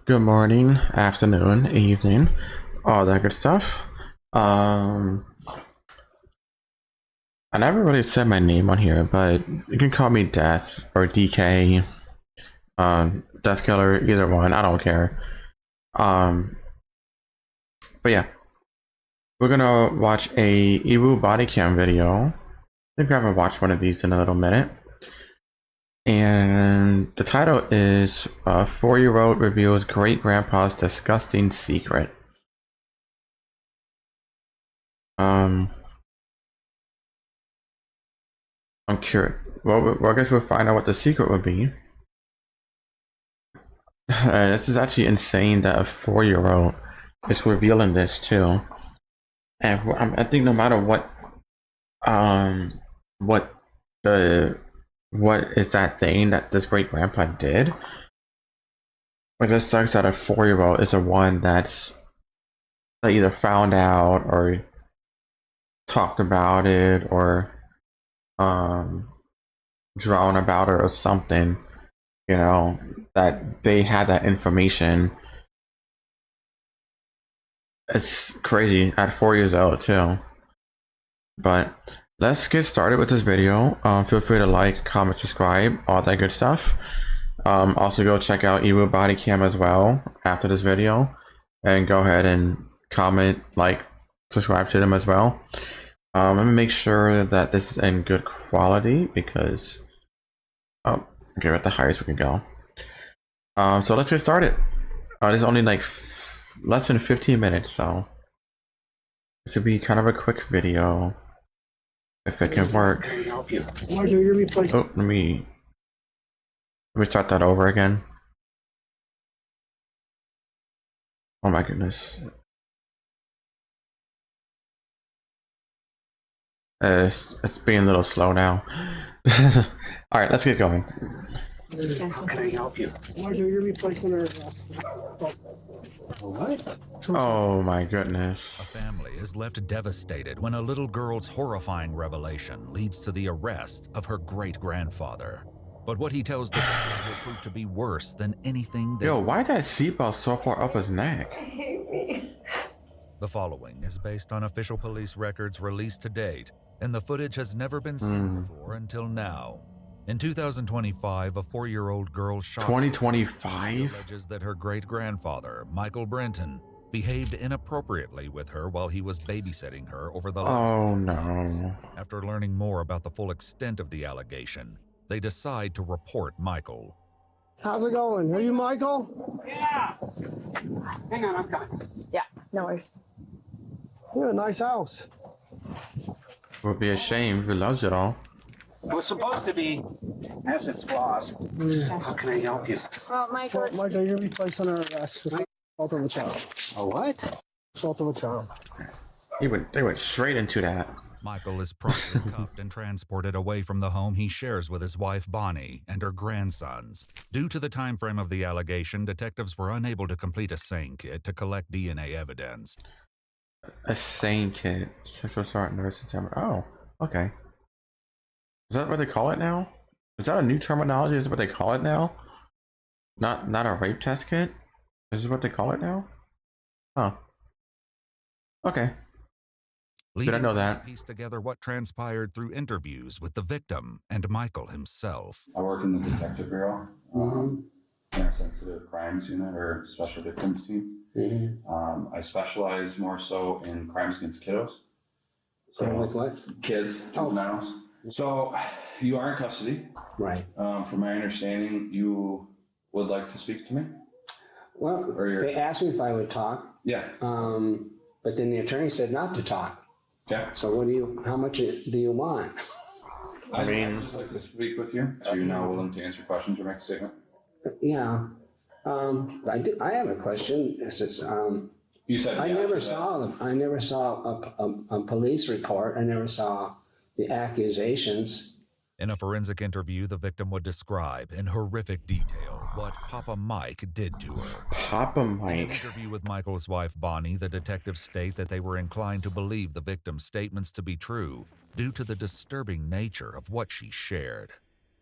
good morning, afternoon, evening, all that good stuff. I never really said my name on here, but you can call me Death or DK, Death Killer, either one. I don't care. But yeah, we're gonna watch a EWU body cam video. I think I haven't watched one of these in a little minute. And the title is 4-year-old reveals great grandpa's disgusting secret. I'm curious. Well, I guess we'll find out what the secret would be. This is actually insane that a 4-year-old is revealing this too. And I think no matter what what is that thing that this great grandpa did, it just sucks that a 4-year-old is the one that either found out or talked about it or drawn about it or something, you know, that they had that information. It's crazy at 4 years old too. But let's get started with this video. Feel free to like, comment, subscribe, all that good stuff. Also go check out EWU body cam as well after this video, and go ahead and comment, like, subscribe to them as well. Let me make sure that this is in good quality because okay, at the highest we can go. So let's get started. This is only like less than 15 minutes, so this would be kind of a quick video if it can work. Oh, let me start that over again. Oh my goodness. It's being a little slow now. All right, let's get going. How can I help you? You're replacing her. What? Oh my goodness. A family is left devastated when a little girl's horrifying revelation leads to the arrest of her great-grandfather. But what he tells the detectives will prove to be worse than anything that... Yo, why is that seatbelt so far up his neck? I hate me. The following is based on official police records released to date, and the footage has never been seen before until now. In 2025, a 4-year-old girl shot... 2025? alleges that her great-grandfather, Michael Brenton, behaved inappropriately with her while he was babysitting her over the last months. After learning more about the full extent of the allegation, they decide to report Michael. How's it going? Are you Michael? Yeah. Hang on, I'm coming. Yeah, no worries. You have a nice house. Would be a shame if he loves it all. It was supposed to be has its flaws. How can I help you? Well, Michael, Michael, you're replacing her arrest for assault of a child. A what? Assault of a child. They went straight into that. Michael is promptly cuffed and transported away from the home he shares with his wife Bonnie and her grandsons. Due to the time frame of the allegation, detectives were unable to complete a SANE kit to collect DNA evidence. A SANE kit. Sexual assault nurse examiner. Oh, okay. Is that what they call it now? Is that a new terminology? Is that what they call it now? Not a rape test kit? Is this what they call it now? Huh. Okay. Did I know that? Piece together what transpired through interviews with the victim and Michael himself. I work in the detective bureau, in our sensitive crimes unit or special victims team. I specialize more so in crimes against kiddos. So with what? Kids, juveniles. So you are in custody. Right. From my understanding, you would like to speak to me? Well, Or you're- they asked me if I would talk, Yeah. but then the attorney said not to talk. Okay. So how much do you want? I mean- I'd just like to speak with you. So you're now willing to answer questions or make a statement? Yeah. I have a question. It's just, You said I yeah never to that. saw a police report. I never saw the accusations. In a forensic interview, the victim would describe in horrific detail what Papa Mike did to her. Papa In an Mike. interview with Michael's wife Bonnie, the detectives state that they were inclined to believe the victim's statements to be true due to the disturbing nature of what she shared.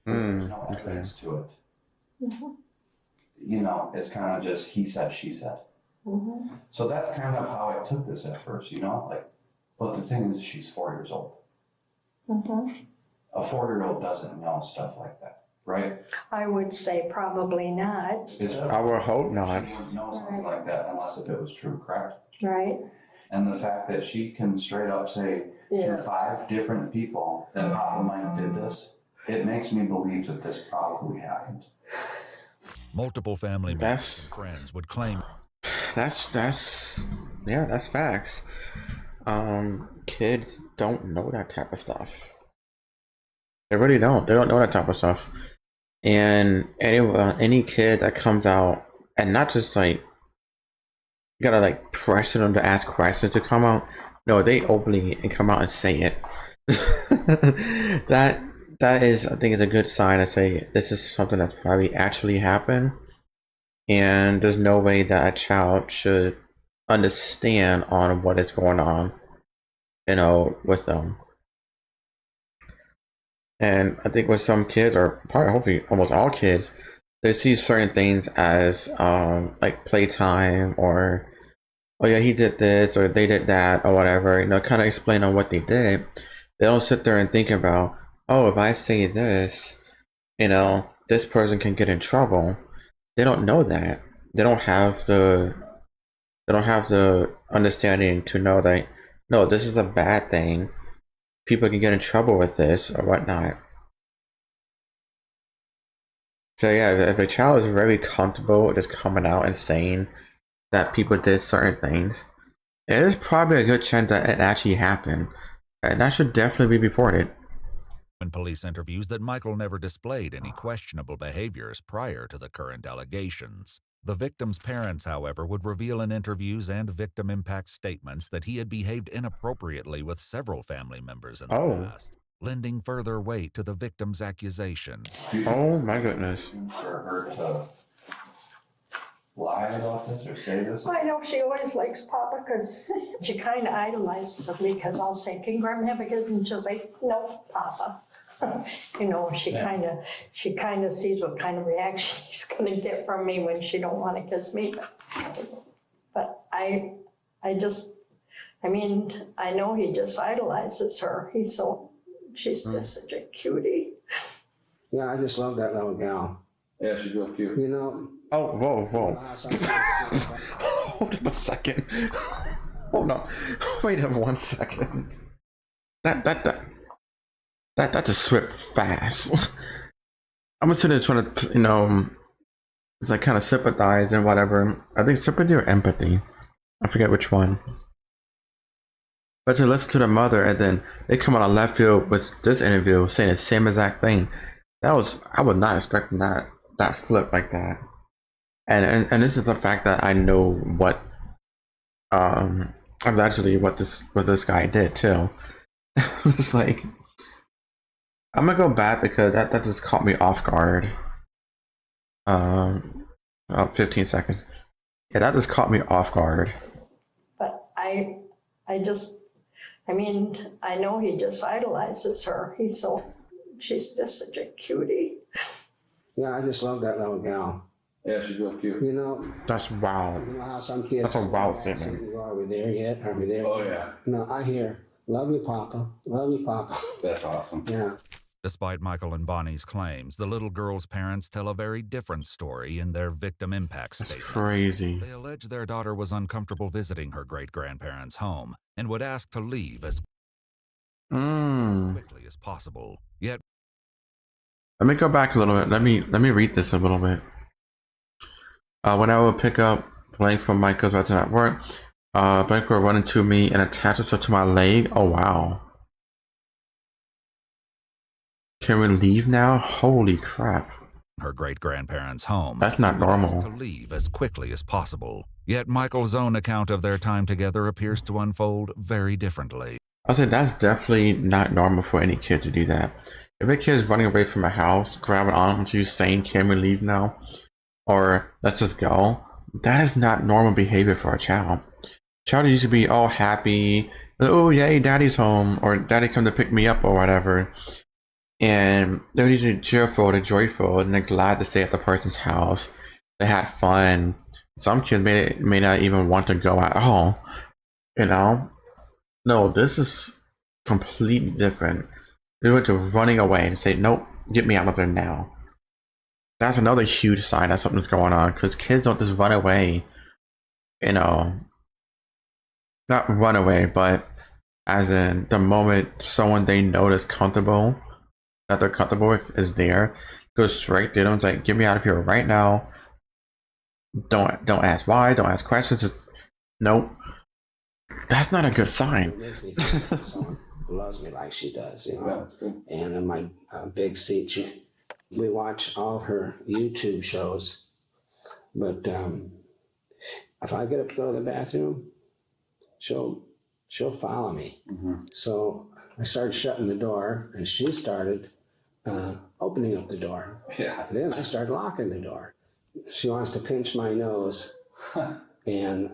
There's no Okay. evidence to it. you know, it's kind of just he said, she said. Mm-hmm. So that's kind of how I took this at first, you know, like, but the thing is, she's 4 years old. Mm-hmm. A 4-year-old doesn't know stuff like that, right? I would say probably not, I would hope not. She wouldn't know something like that unless if it was true, correct? right? And the fact that she can straight up say Yeah. to 5 different people that Papa Mike did this, it makes me believe that this probably happened. Multiple family members and friends would claim Yeah, that's facts. Kids don't know that type of stuff. They really don't. They don't know that type of stuff. And any kid that comes out, and not just like you gotta like pressure them to ask questions to come out. No, they openly and come out and say it. that is, I think, is a good sign to say this is something that's probably actually happened, and there's no way that a child should understand on what is going on, you know, with them. And I think with some kids, or probably hopefully almost all kids, they see certain things as like playtime, or oh yeah, he did this or they did that or whatever, you know, kind of explain on what they did. They don't sit there and think about, oh, if I say this, you know, this person can get in trouble. They don't know that. They don't have the understanding to know that, no, this is a bad thing. People can get in trouble with this or whatnot. So yeah, if a child is very comfortable just coming out and saying that people did certain things, it is probably a good chance that it actually happened. And that should definitely be reported. in police interviews that Michael never displayed any questionable behaviors prior to the current allegations. The victim's parents, however, would reveal in interviews and victim impact statements that he had behaved inappropriately with several family members in the past, lending further weight to the victim's accusation. Oh my goodness. For her to lie about this or say this? I know she always likes Papa because she kind of idolizes him, because I'll say, can you grab him hamburgers? And she'll say, no, Papa. You know, she kind of sees what kind of reaction she's going to get from me when she don't want to kiss me. But I mean, I know he just idolizes her. She's just such a cutie. Yeah, I just love that little gal. Yeah, she's real cute. You know. Oh, whoa. Hold up a second. Hold on. Wait up 1 second. That's a swift fast. I'm sitting there trying to, you know, it's like kind of sympathize and whatever. I think sympathy or empathy. I forget which one. But to listen to the mother and then they come on a left field with this interview saying the same exact thing. I was not expecting that flip like that. And this is the fact that I know what actually what this guy did too. It's like, I'm gonna go back because that just caught me off guard. 15 seconds. Yeah, that just caught me off guard. But I mean, I know he just idolizes her. She's just such a cutie. Yeah, I just love that little gal. Yeah, she's real cute. You know. That's wild. You know how some kids. That's a wild statement. Are we there yet? Are we there? Oh yeah. No, I hear, love you, Papa. Love you, Papa. That's awesome. Yeah. Despite Michael and Bonnie's claims, the little girl's parents tell a very different story in their victim impact That's statement. crazy. They allege their daughter was uncomfortable visiting her great-grandparents' home and would ask to leave as quickly as possible. Yet, let me go back a little bit. Let me read this a little bit. When I would pick up blank from Michael's right at work, blank would run into me and attach itself to my leg. Oh wow. Can we leave now? Holy crap. her great-grandparents' home. That's not normal. To leave as quickly as possible. Yet Michael's own account of their time together appears to unfold very differently. I said that's definitely not normal for any kid to do that. If a kid is running away from a house, grabbing onto you saying, can we leave now? Or let's just go. That is not normal behavior for a child. Child used to be all happy. Oh, yay, daddy's home. Or daddy come to pick me up or whatever. And they're usually cheerful, they're joyful, and they're glad to stay at the person's house. they had fun. Some kids may not even want to go at all. You know, no, this is completely different. They went to running away and say, "Nope, get me out of there now." That's another huge sign that something's going on, because kids don't just run away. You know, not run away, but as in the moment someone they know is comfortable, that they're comfortable with, is there, go straight to them. It's like, get me out of here right now. Don't ask why. Don't ask questions. Just, nope. That's not a good sign. It makes me feel like someone loves me like she does, you know. And in my big seat, we watch all her YouTube shows. But if I get up to go to the bathroom, she'll follow me. So I started shutting the door, and she started opening up the door. Yeah. Then I started locking the door. She wants to pinch my nose and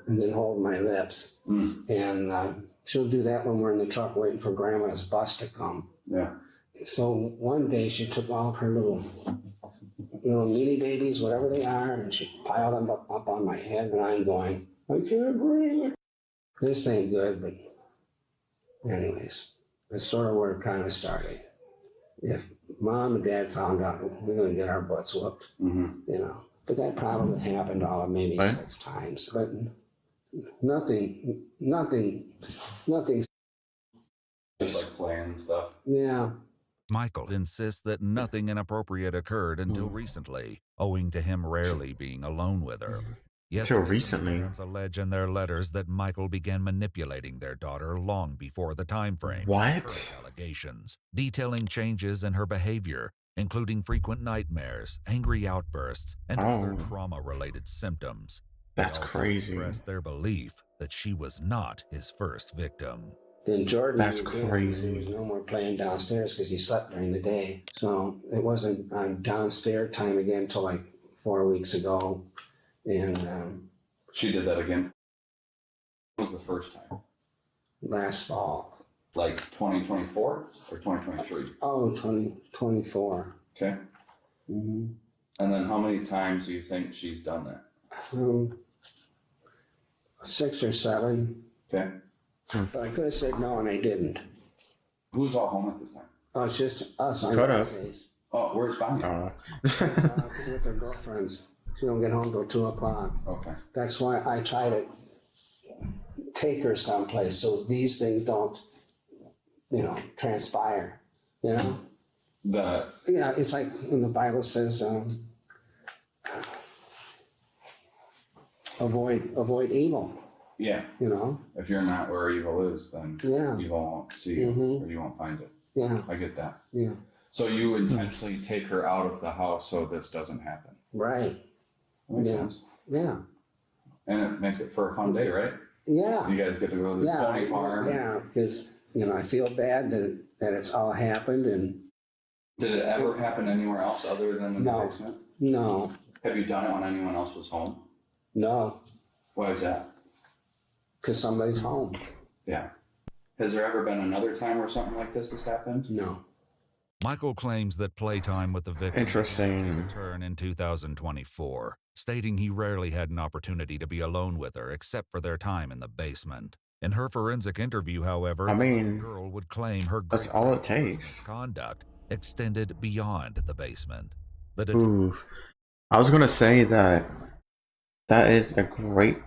then hold my lips. And she'll do that when we're in the truck waiting for Grandma's bus to come. Yeah. So one day she took all of her little mini babies, whatever they are, and she piled them up on my head, and I'm going, I can't breathe. This ain't good, but anyways, that's sort of where it kind of started. If Mom and Dad found out, we're going to get our butts whooped, you know. But that probably happened all of maybe 6 times. But nothing. Just like playing stuff. Yeah. Michael insists that nothing inappropriate occurred until recently, owing to him rarely being alone with her. Yet Till the victim's recently. parents allege in their letters that Michael began manipulating their daughter long before the time frame. What? Allegations detailing changes in her behavior, including frequent nightmares, angry outbursts, and other trauma-related symptoms. That's They also crazy. expressed their belief that she was not his first victim. Then Jordan, That's there crazy. was no more playing downstairs because he slept during the day. So it wasn't on downstairs time again until like 4 weeks ago. And She did that again. What was the first time? last fall. Like 2024 or 2023? Oh, 2024. Okay. And then how many times do you think she's done that? 6 or 7. Okay. But I could have said no, and I didn't. Who's all home at this time? Oh, it's just us on Could have. Wednesdays. Oh, where's Bonnie? With their girlfriends. She don't get home till 2 o'clock. Okay. That's why I try to take her someplace so these things don't, transpire. It's like when the Bible says, avoid evil. Yeah. If you're not where evil is, then evil won't see you, or you won't find it. Yeah. I get that. Yeah. So you intentionally take her out of the house so this doesn't happen. Right. That makes sense. Yeah. And it makes it for a fun day, right? Yeah. You guys get to go to the pony farm. Yeah, because I feel bad that it's all happened. And Did it ever happen anywhere else other than in the basement? No. Have you done it when anyone else was home? No. Why is that? Because somebody's home. Yeah. Has there ever been another time where something like this has happened? No. Michael claims that playtime with the victim Interesting. returned in 2024, stating he rarely had an opportunity to be alone with her except for their time in the basement. In her forensic interview, however, I mean, the girl would claim her that's all it takes. conduct extended beyond the basement. Oof. I was gonna say that is a great.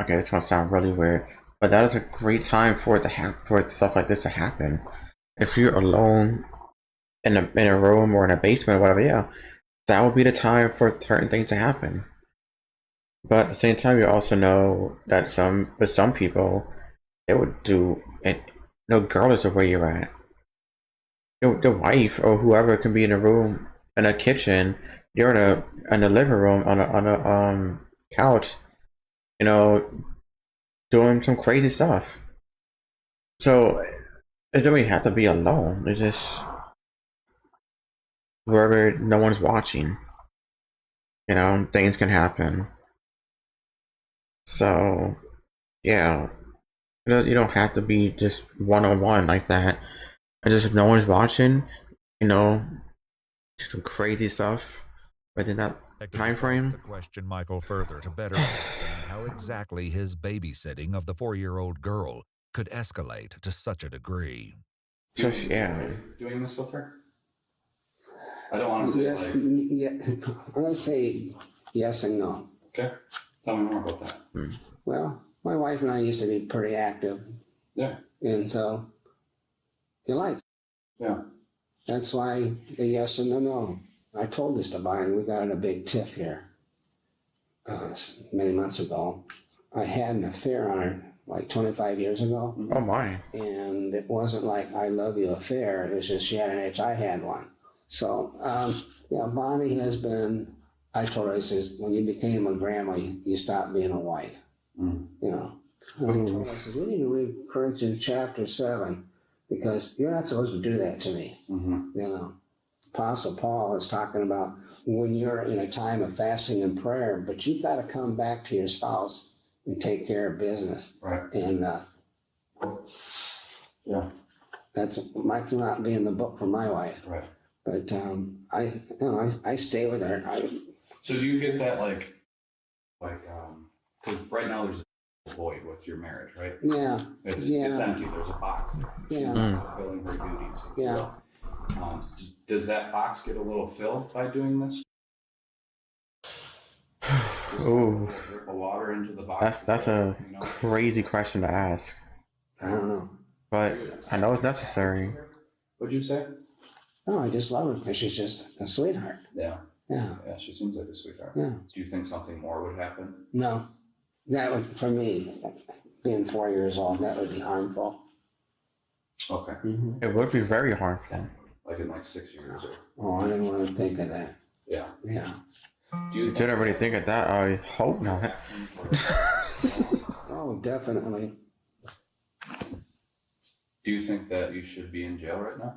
Okay, it's gonna sound really weird, but that is a great time for it to for stuff like this to happen. If you're alone in a room or in a basement or whatever, yeah, that would be the time for certain things to happen. But at the same time, you also know that with some people, they would do it. No, regardless of where you're at, the wife or whoever can be in a room, in a kitchen, you're in the living room on a couch, doing some crazy stuff. So it doesn't really have to be alone. It's just wherever no one's watching, things can happen. So yeah, you don't have to be just one-on-one like that. And just if no one's watching, do some crazy stuff, but then Hector time decides frame? to question Michael further to better understand how exactly his babysitting of the 4-year-old girl could escalate to such a degree. So, Do you yeah. enjoy doing this with her? I don't want to say Yes, like, yeah, I'm gonna say yes and no. okay, tell me more about that. Well, my wife and I used to be pretty active, Yeah, and so you like. yeah, That's why the yes and the no. I told this to Bonnie. We got in a big tiff here many months ago. I had an affair on her like 25 years ago, Oh my. and it wasn't like I love you affair. It was just she had an itch, I had one. So yeah, Bonnie has been. I told her, I says, when you became a grandma, you stopped being a wife. You know. And I told her, I says, we need to read Corinthians chapter 7 because you're not supposed to do that to me. You know. Apostle Paul is talking about when you're in a time of fasting and prayer, but you've got to come back to your spouse and take care of business. right, And yeah, that's might not be in the book for my wife, right. but I stay with her. So do you get that like, because right now there's a void with your marriage, right? Yeah, It's yeah, empty. There's a box there. yeah, Fulfilling her duties. yeah. Does that box get a little filled by doing this? Ooh, Drip of water into the box. that's a crazy question to ask, I don't know. but I know it's necessary. What'd you say? No, I just love her because she's just a sweetheart. Yeah, Yeah, yeah. She seems like a sweetheart. yeah. Do you think something more would happen? No, that would, for me, being 4 years old, that would be harmful. Okay, It would be very harmful. like in like 6 years or Oh, I didn't want to think of that. yeah. Yeah. Do you Didn't really think of that. I hope not. Oh, definitely. Do you think that you should be in jail right now?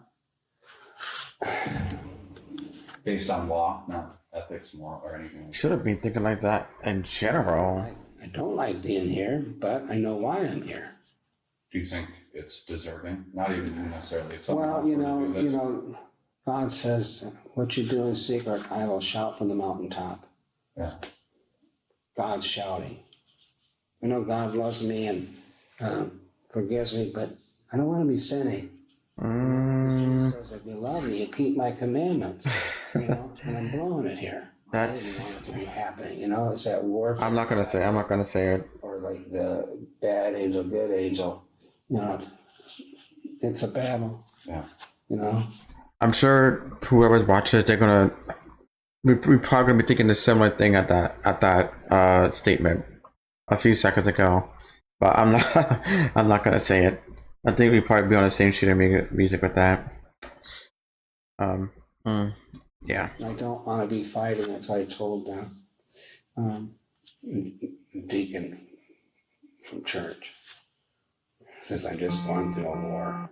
Based on law, not ethics, moral, or anything like that. Should have been thinking like that in general. I don't like being here, but I know why I'm here. Do you think it's deserving? Not even you necessarily. If someone Well, else were to do this. God says, what you do in secret, I will shout from the mountaintop. Yeah. God's shouting. I know God loves me and forgives me, but I don't want to be sinning. Jesus says, if you love me, you keep my commandments. And I'm blowing it here. That's. I don't want it to be happening. It's that warfare. I'm not gonna say it. Or like the bad angel, good angel. It's a battle. Yeah. I'm sure whoever's watching this, they're gonna. We're probably gonna be thinking the similar thing at that statement a few seconds ago, but I'm not. I'm not gonna say it. I think we probably be on the same sheet of music with that. Yeah. I don't want to be fighting. That's what I told Deacon from church. Says I'm just going through a war.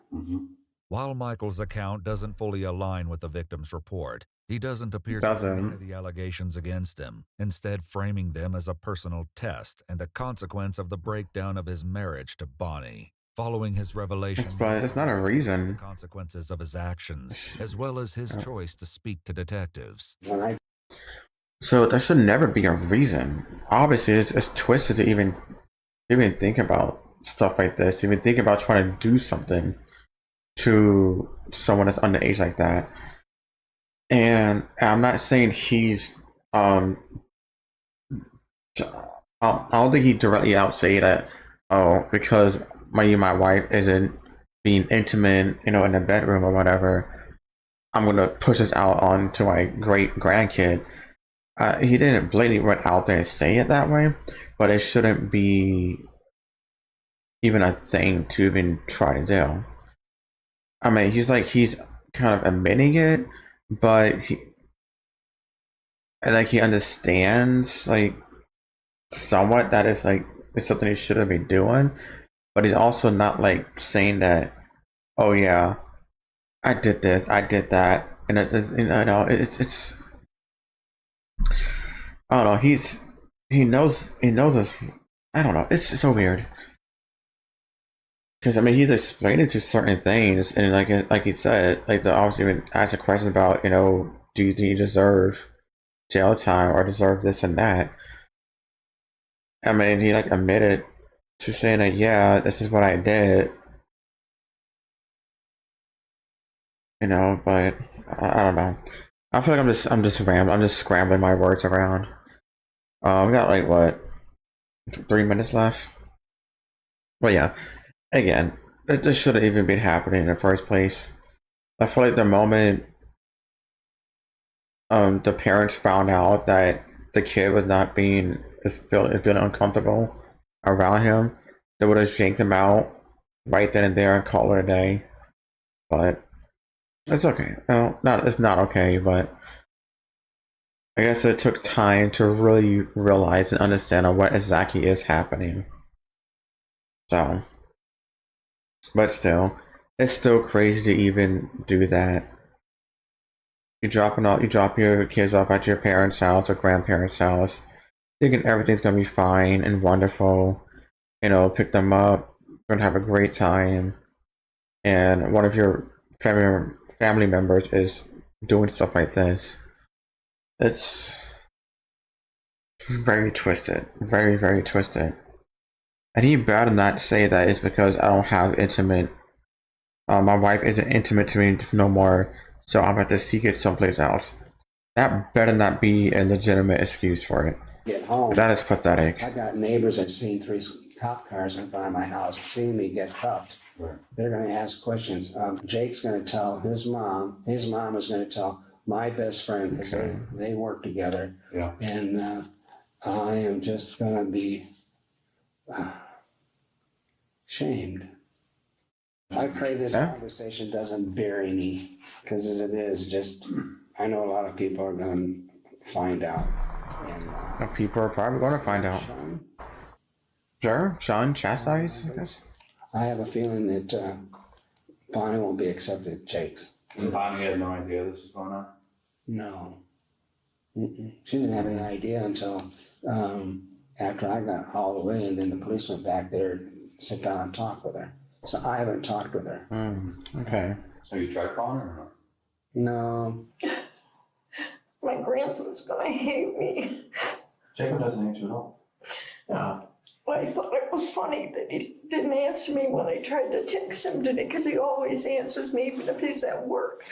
While Michael's account doesn't fully align with the victim's report, he doesn't appear to deny the allegations against him, instead framing them as a personal test and a consequence of the breakdown of his marriage to Bonnie. Following his revelation, But it's not a reason. the consequences of his actions, as well as his choice to speak to detectives. So there should never be a reason. Obviously, it's twisted to even think about stuff like this. Even think about trying to do something to someone that's underage like that. And I'm not saying he's I don't think he directly out say that, oh, because my wife isn't being intimate, in the bedroom or whatever, I'm gonna push this out onto my great grandkid. He didn't blatantly run out there and say it that way, but it shouldn't be even a thing to even try to do. I mean, he's kind of admitting it, but he understands somewhat that it's something he shouldn't be doing, but he's also not saying that, oh yeah, I did this, I did that, and it's I don't know. He knows this. I don't know. It's so weird. Because he's explaining to certain things, and like he said, obviously even asked a question about, do you deserve jail time or deserve this and that. I mean, he like admitted to saying that, yeah, this is what I did. You know, but I don't know. I feel like I'm just scrambling my words around. We got like what, 3 minutes left. But yeah, again, this shouldn't even been happening in the first place. I feel like the moment the parents found out that the kid was not being feeling uncomfortable around him, they would have yanked him out right then and there and called it a day. But it's okay. No, it's not okay, but I guess it took time to really realize and understand what exactly is happening. So, but still, it's still crazy to even do that. You drop your kids off at your parents' house or grandparents' house, thinking everything's gonna be fine and wonderful. You know, pick them up, gonna have a great time, and one of your family members is doing stuff like this. It's very twisted, very, very twisted. And he better not say that it's because I don't have intimate. My wife isn't intimate to me no more, so I'm about to seek it someplace else. That better not be a legitimate excuse for it. Get home. That is pathetic. I got neighbors that seen 3 cop cars in front of my house, seeing me get cuffed. Right. They're gonna ask questions. Jake's gonna tell his mom is gonna tell my best friend, because they work together. Yeah. And I am just gonna be shamed. I pray this conversation doesn't bury me, because as it is, just, I know a lot of people are gonna find out. And People are probably going to find out. Sean, Sure, Sean chastise, I guess. I have a feeling that Bonnie won't be accepted at Jake's. And Bonnie had no idea this was going on? No. She didn't have any idea until after I got hauled away, and then the police went back there to sit down and talk with her. So I haven't talked with her. Okay. So you tried calling her or No. My grandson's gonna hate me. not? Jacob doesn't answer at all. I thought it was funny that he didn't answer me when I tried to text him today, because he always answers me even if he's at work.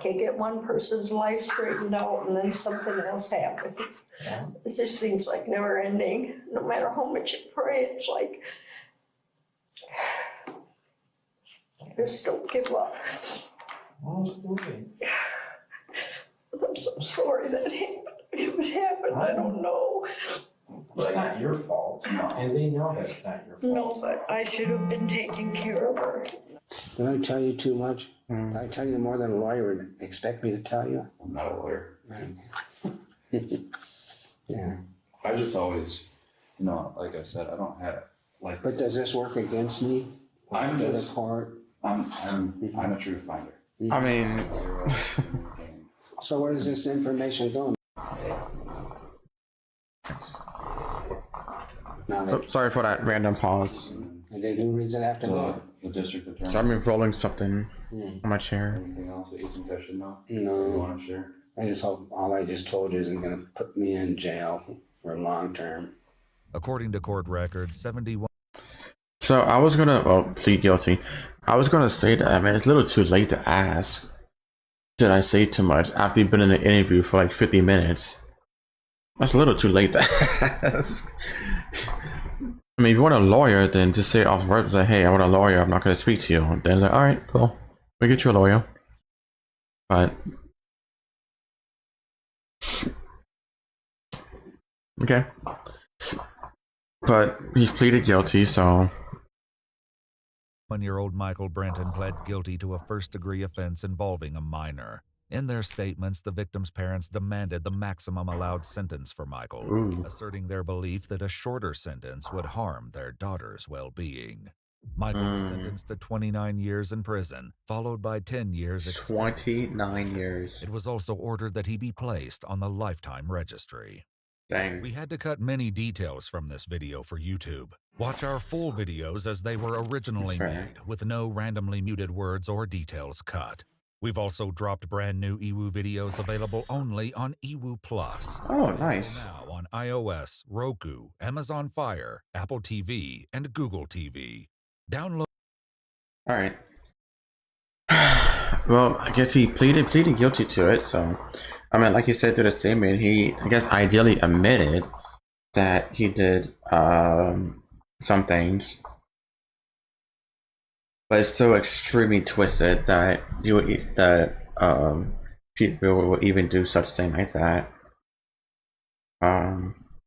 Can't get one person's life straightened out and then something else happens. It just seems like never ending. No matter how much you pray, it's like, just don't give up. I'm so sorry that happened. It would happen, I don't know. It's not your fault, and they know that's not your fault. No, but I should have been taking care of her. Did I tell you too much? Did I tell you more than a lawyer would expect me to tell you? I'm not a lawyer. Yeah. I just always, like I said, I don't have, like, But does this work against me? I'm To the just- court? I'm a truth finder. I mean, So where does this information go? Now they, sorry for that random pause. and then who reads it after that? The district attorney. So I'm rolling something on my chair. Anything else that you think I should know? You No, want to share? I just hope all I just told you isn't gonna put me in jail for long term. According to court records, 71 So I was gonna plead guilty. I was gonna say that, I mean, it's a little too late to ask. Did I say too much after you've been in an interview for like 50 minutes? That's a little too late to ask. I mean, if you want a lawyer, then just say it off rip, say, hey, I want a lawyer, I'm not gonna speak to you. Then like, all right, cool, we get you a lawyer. But okay. But he's pleaded guilty, so 1-year-old Michael Brenton pled guilty to a first-degree offense involving a minor. In their statements, the victim's parents demanded the maximum allowed sentence for Michael, asserting their belief that a shorter sentence would harm their daughter's well-being. Michael was sentenced to 29 years in prison, followed by 10 years extended. 29 years. It was also ordered that he be placed on the lifetime registry. Dang. We had to cut many details from this video for YouTube. Watch our full videos as they were originally That's right. made, with no randomly muted words or details cut. We've also dropped brand new EWU videos available only on EWU Plus. Oh, Available nice. now on iOS, Roku, Amazon Fire, Apple TV, and Google TV. Download. All right. Well, I guess he pleaded guilty to it. So, I mean, like he said through the statement, he, I guess, ideally admitted that he did some things, but it's still extremely twisted that people would even do such thing like that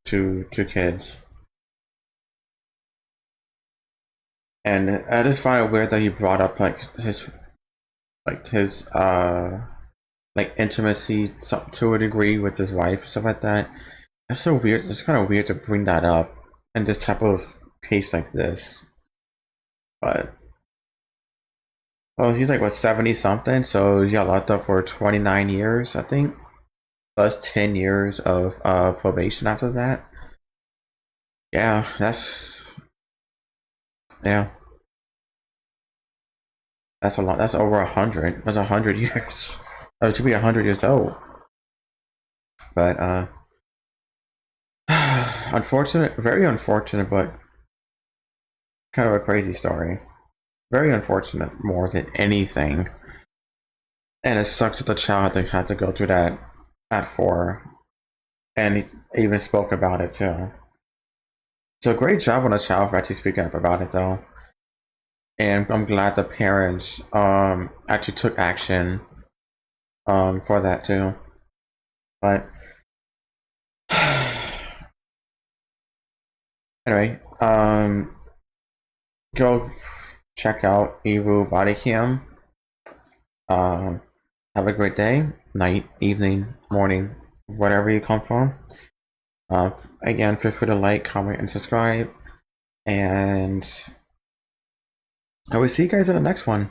to kids. And I just find it weird that he brought up his intimacy to a degree with his wife, stuff like that. That's so weird. It's kind of weird to bring that up in this type of case like this. But well, he's like what, 70 something, so he got locked up for 29 years, I think, plus 10 years of probation after that. Yeah, that's a lot. That's over 100. That's 100 years. It should be 100 years old. But unfortunate, very unfortunate, but kind of a crazy story. Very unfortunate more than anything. And it sucks that the child had to go through that at 4. And he even spoke about it too. So great job on the child for actually speaking up about it though. And I'm glad the parents actually took action for that too. But anyway, go check out EWU body cam. Have a great day, night, evening, morning, whatever you come from. Again, feel free to like, comment, and subscribe. And I will see you guys in the next one.